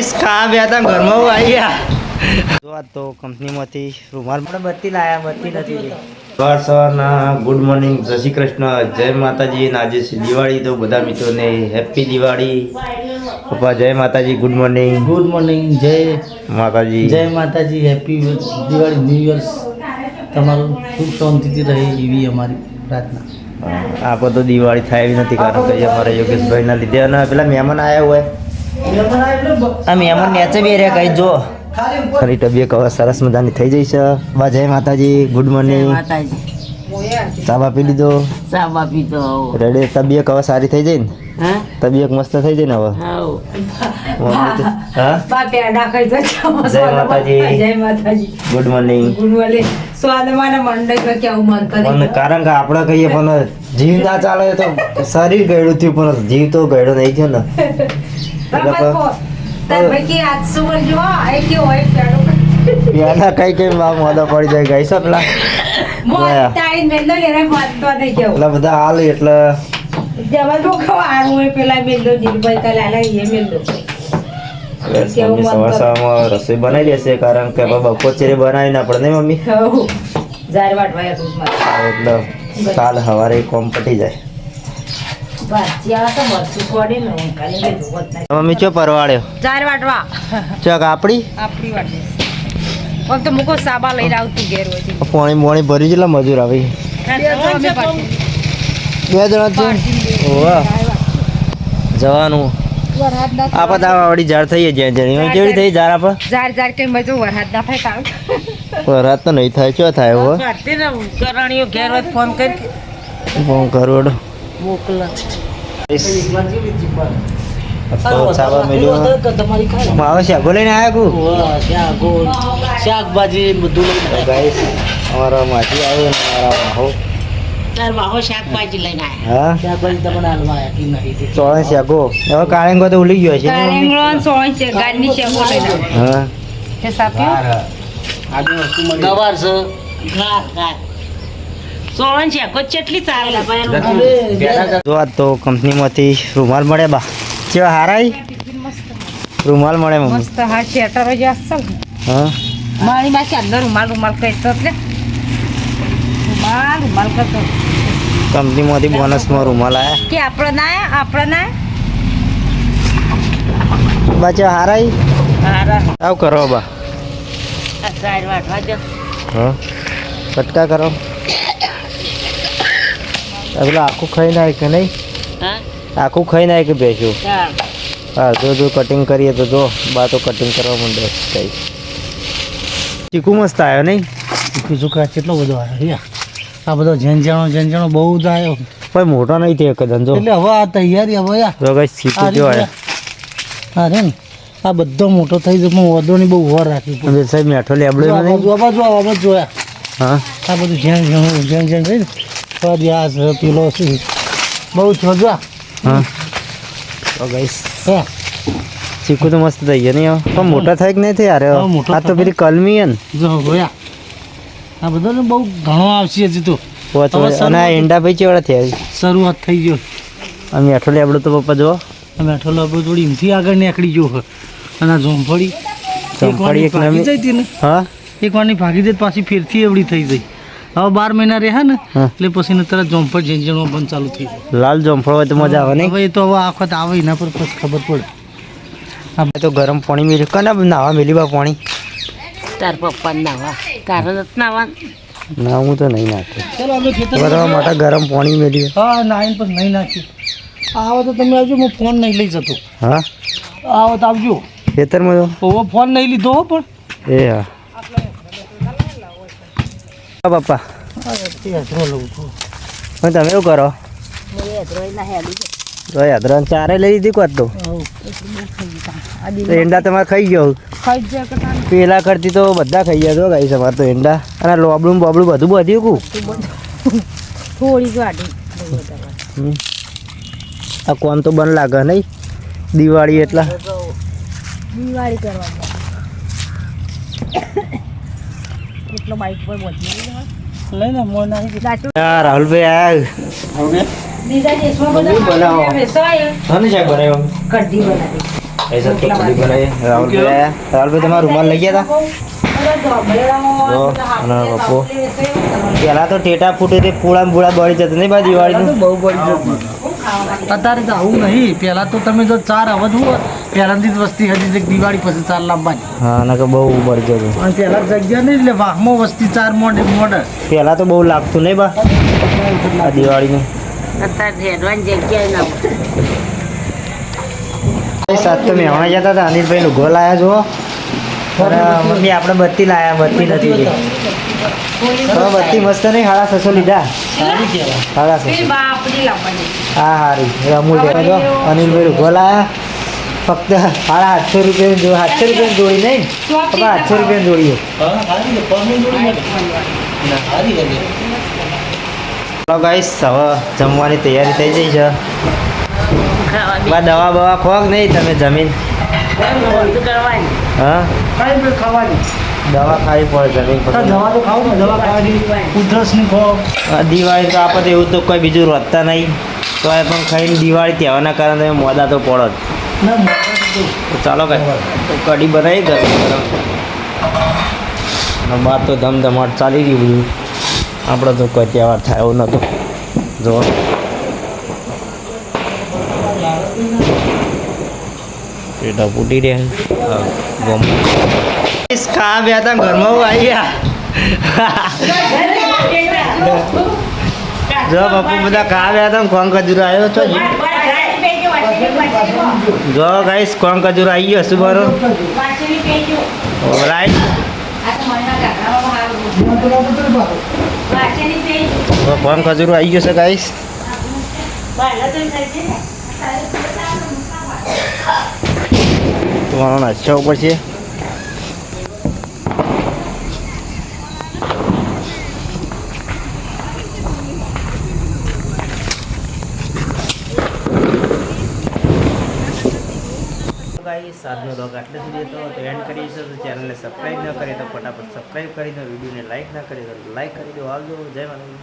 Guys ખા બે હતા ઘરમાં આવી ગયા તો આ તો કંપનીમાંથી રૂમાલ બત્તી લાયા બત્તી નથી સવારના ગુડ મોર્નિંગ જય શ્રી કૃષ્ણ જય માતાજી આજે છે દિવાળી તો બધા મિત્રોને હેપી દિવાળી પપ્પા જય માતાજી ગુડ મોર્નિંગ જય માતાજી હેપી દિવાળી ન્યૂ યર્સ તમારું સુખ શાંતિથી રહે એવી અમારી પ્રાર્થના આપણે તો દિવાળી થાય એવી નથી કારણ કે અમારા યોગેશભાઈના લીધે અને પેલા મહેમાન આવ્યા હોય આ મહેમાન નેચે બી રહ્યા કઈ જો ખરી તબિયત હવે સરસ મજાની થઈ જઈ છે બા જય માતાજી ગુડ મોર્નિંગ ચા બાપી લીધો રેડી તબિયત હવે સારી થઈ જાય ને તબિયત મસ્ત થઈ જાય ને હવે જય માતાજી ગુડ મોર્નિંગ કારણ કે આપણે કહીએ પણ જીવ ના ચાલે તો શરીર ગયડું થયું પણ જીવ તો ગયડો નહીં થયો ને પેલા કઈ મોદા પડી જાય ગઈ છે પેલા બધા હાલ એટલે સવાર સવારમાં રસોઈ બનાવી દેશે કારણ કે બપોર ચેરે બનાવી ના પડે ને મમ્મી એટલે કાલ સવારે કોમ પટી જાય મમ્મી ચો પરવાડ્યો ચોક આપડી પાણી મોણી ભરી જેટલા મજૂર આવી 2 જણા જવાનું આપા વાળી ઝાડ થઈએ જ્યાં જણી કેવી થઈ ઝાડ આપા વરસાદ તો નહીં થાય ચો થાય હો ફોન કરવડો શાકો લઈને આવ્યા શાકભાજી બધું અમારા માટી આવ્યો ચોળણ શાકો હવે કાળેંગો તો ઉલી ગયો છે તો કંપનીમાંથી રૂમાલ મળે બા કેવા હારાઈ રૂમાલ મળે મસ્ત હા શેટર જ અસલ હા મારી માસી અંદર રૂમાલ કઈતો એટલે રૂમાલ કરતો કંપનીમાંથી બોનસમાં રૂમાલ આયા કે આપણે ના બાચા હારાઈ આવ કરો બા હા કટકા કરો પેલા આખું ખાઈ નાય કે નહીં આખું ખાઈ નાય કે બેસ્યું હા જો કટિંગ કરીએ તો જો બા તો કટિંગ કરવા માંડે કઈ ચીકુ મસ્ત આવ્યો નહીં બીજું કેટલો બધો આવ્યો આ બધો ઝેંઝાણો બહુ જ આવ્યો પણ મોટો નહીં થયો એક ધંધો એટલે હવે આ તૈયારી હવે ચીકુ જો હા રે ને આ બધો મોટો થઈ જાય પણ વધોની બહુ વર રાખી સાહેબ મેઠો લેબડો જોયા હા આ બધું ઝેણ થઈ ને ફરિયાસ પેલો શું બહુ જોજો હા તો ગાઈસ ચીકુ તો મસ્ત થઈ ગયા નહીં પણ મોટા થાય કે નહીં થઈ યાર આ તો પેલી કલમી હે ને જો જોયા આ બધો ને બહુ ઘણો આવશે હજી તો અને આ ઈંડા ભાઈ ચેવડા થયા શરૂઆત થઈ ગયો આ મેઠો લેબડો તો પપ્પા જો આ મેઠો લેબડો થોડી હિમથી આગળ નીકળી ગયો અને આ જોમફળી એક નવી જઈ ને હા એક વારની ભાગી દે પાછી ફેરથી એવડી થઈ ગઈ હવે 12 મહિના રહ્યા ને એટલે પછી ને તરત જોમફળ ઝેંઝણમાં બંધ ચાલુ થઈ ગયું લાલ જોમફળ હોય તો મજા આવે નહીં હવે એ તો હવે આ વખત આવે એના પર પછી ખબર પડે આપણે તો ગરમ પાણી મેળ્યું કના નાવા મેલી બા પાણી તાર પપ્પા નાવા તારા નથી નાવા ના હું તો નહીં નાખ્યું ચાલો અમે ખેતર બરાબર માટે ગરમ પાણી મેળ્યું હા નાઈન પછી નહીં નાખ્યું આવો તો તમે આવજો હું ફોન નહીં લઈ જતો હા આવો તો આવજો ખેતરમાં તો ફોન નહીં લીધો હો પણ એ હા પપ્પા તમે એવું કરો યાત્રા ચારે લઈ લીધી કોત તો ઈંડા તમારે ખાઈ ગયો પેલા કરતી તો બધા ખાઈ ગયા તો ગાઈ તમારે તો ઈંડા અને લોબડું બોબડું બધું બધું આ કોમ તો બંધ લાગે નહીં દિવાળી એટલા દિવાળી કરવા કેટલો બાઈક પર પહોંચી લઈને મોર નાખી રાહુલભાઈ આવ્યા બીજા દેશમાં બધા બનાવો. વેસાય શાક બનાવ્યો કઢી બનાવી ऐसा तो पूरी बनाई राहुलભાઈ આયા રાहुलભાઈ તમારા રૂમાલ લઈ ગયા હતા જો અને પપ્પો પેલા તો ટેટા ફૂટે તે પૂળા બુળા બળી જતા નહીં બા દિવાળીનું બહુ બળી જતું અત્યારે તો આવું નહીં પહેલાં તો તમે જો ચાર અવધ હોય પહેલાંથી જ વસ્તી હતી એક દિવાળી પછી ચાર લાવવાની હા ના કે બહુ બળી જતું અને પહેલાં જગ્યા નહીં એટલે વાહમાં વસ્તી ચાર મોડે પહેલા તો બહુ લાગતું નહીં બા આ દિવાળીનું અત્યારે હેડવાની જગ્યાએ ના હોય. સાત તો મહેમાન જતા હતા અનિલભાઈ લુગો લાયા જુઓ અને મમ્મી આપણે બત્તી લાયા બત્તી નથી લી તો બત્તી મસ્ત નહીં 650 લીધા સારી કહેવાય 650 હા હારી અમૂલ લેવા જો અનિલભાઈ લુગો લાયા ફક્ત 850 રૂપિયા 700 રૂપિયાની જોડી નહીં પપ્પા 800 રૂપિયાની જોડી ચાલો ગાઈસ હવે જમવાની તૈયારી થઈ જઈ છે બા દવા બવા ખોક નહીં તમે જમીન બધું કરવાની. હા ખાઈ ખાવાની દવા ખાવી પડે જમીન પર દવા તો ખાવ ને દવા ખાવાની ઉધરસની ખો દિવાળી તો આપણે એવું તો કોઈ બીજું રોતતા નહીં તો એ પણ ખાઈને દિવાળી તહેવારના કારણે તમે મોડા તો પડો જ ના તો ચાલો કઈ કઢી બનાવી ગરમ ગરમ અને બહાર તો ધમધમાટ ચાલી રહ્યું બધું આપણે તો કોઈ તહેવાર થાય એવું નહોતું જો પેટા ફૂટી રહ્યા ગમ ખા બે હતા ઘરમાં આવી ગયા જો બાપુ બધા ખા બે હતા કોણ ખજૂરો આવ્યો છો જો ગાઈસ કોણ ખજૂરો આવી ગયો શું બરો રાઈટ કોણ ખજૂરો આવી ગયો છે ગાઈસ તમારો નાસ્તા ઉપર છે આજનો બ્લોગ આટલે સુધી હતો તો એન્ડ કરીએ છીએ તો ચેનલને સબસ્ક્રાઈબ ન કરીએ તો ફટાફટ સબસ્ક્રાઈબ કરી દો વિડીયોને લાઈક ના કરી તો લાઈક કરી દો આવજો જય માતાજી.